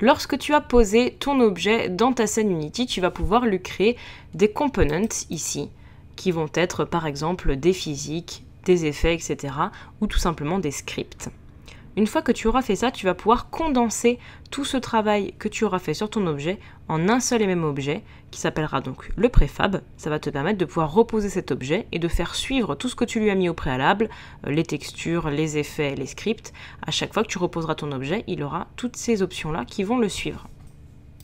Lorsque tu as posé ton objet dans ta scène Unity, tu vas pouvoir lui créer des components ici, qui vont être par exemple des physiques, des effets, etc. ou tout simplement des scripts. Une fois que tu auras fait ça, tu vas pouvoir condenser tout ce travail que tu auras fait sur ton objet en un seul et même objet qui s'appellera donc le préfab. Ça va te permettre de pouvoir reposer cet objet et de faire suivre tout ce que tu lui as mis au préalable, les textures, les effets, les scripts. À chaque fois que tu reposeras ton objet, il aura toutes ces options-là qui vont le suivre.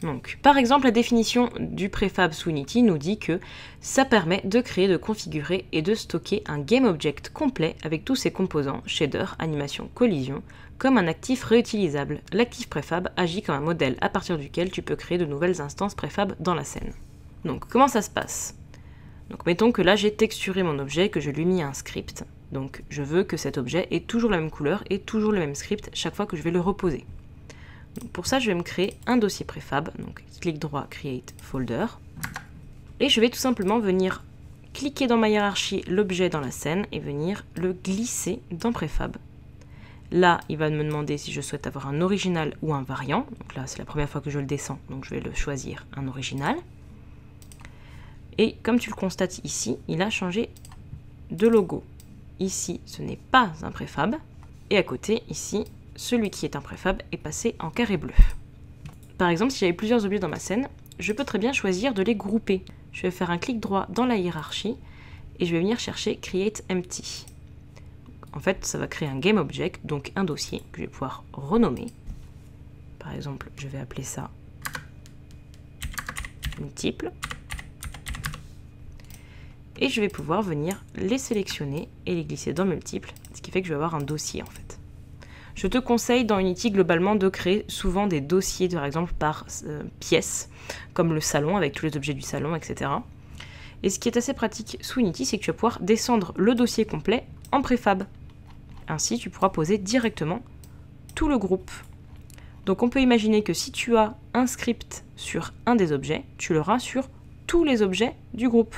Donc, par exemple, la définition du préfab sous Unity nous dit que ça permet de créer, de configurer et de stocker un GameObject complet avec tous ses composants, shader, animation, collision, comme un actif réutilisable. L'actif préfab agit comme un modèle à partir duquel tu peux créer de nouvelles instances préfab dans la scène. Donc, comment ça se passe? Donc, mettons que là, j'ai texturé mon objet, que je lui ai mis un script. Donc, je veux que cet objet ait toujours la même couleur et toujours le même script chaque fois que je vais le reposer. Donc pour ça, je vais me créer un dossier préfab, donc clic droit, Create Folder, et je vais tout simplement venir cliquer dans ma hiérarchie l'objet dans la scène et venir le glisser dans préfab. Là, il va me demander si je souhaite avoir un original ou un variant, donc là c'est la première fois que je le descends, donc je vais le choisir un original. Et comme tu le constates ici, il a changé de logo. Ici, ce n'est pas un préfab, et à côté, ici, celui qui est un préfab est passé en carré bleu. Par exemple, si j'avais plusieurs objets dans ma scène, je peux très bien choisir de les grouper. Je vais faire un clic droit dans la hiérarchie et je vais venir chercher Create Empty. En fait, ça va créer un GameObject, donc un dossier que je vais pouvoir renommer. Par exemple, je vais appeler ça multiple. Et je vais pouvoir venir les sélectionner et les glisser dans multiple, ce qui fait que je vais avoir un dossier en fait. Je te conseille dans Unity globalement de créer souvent des dossiers, par exemple par pièce, comme le salon avec tous les objets du salon, etc. Et ce qui est assez pratique sous Unity, c'est que tu vas pouvoir descendre le dossier complet en préfab. Ainsi, tu pourras poser directement tout le groupe. Donc on peut imaginer que si tu as un script sur un des objets, tu l'auras sur tous les objets du groupe.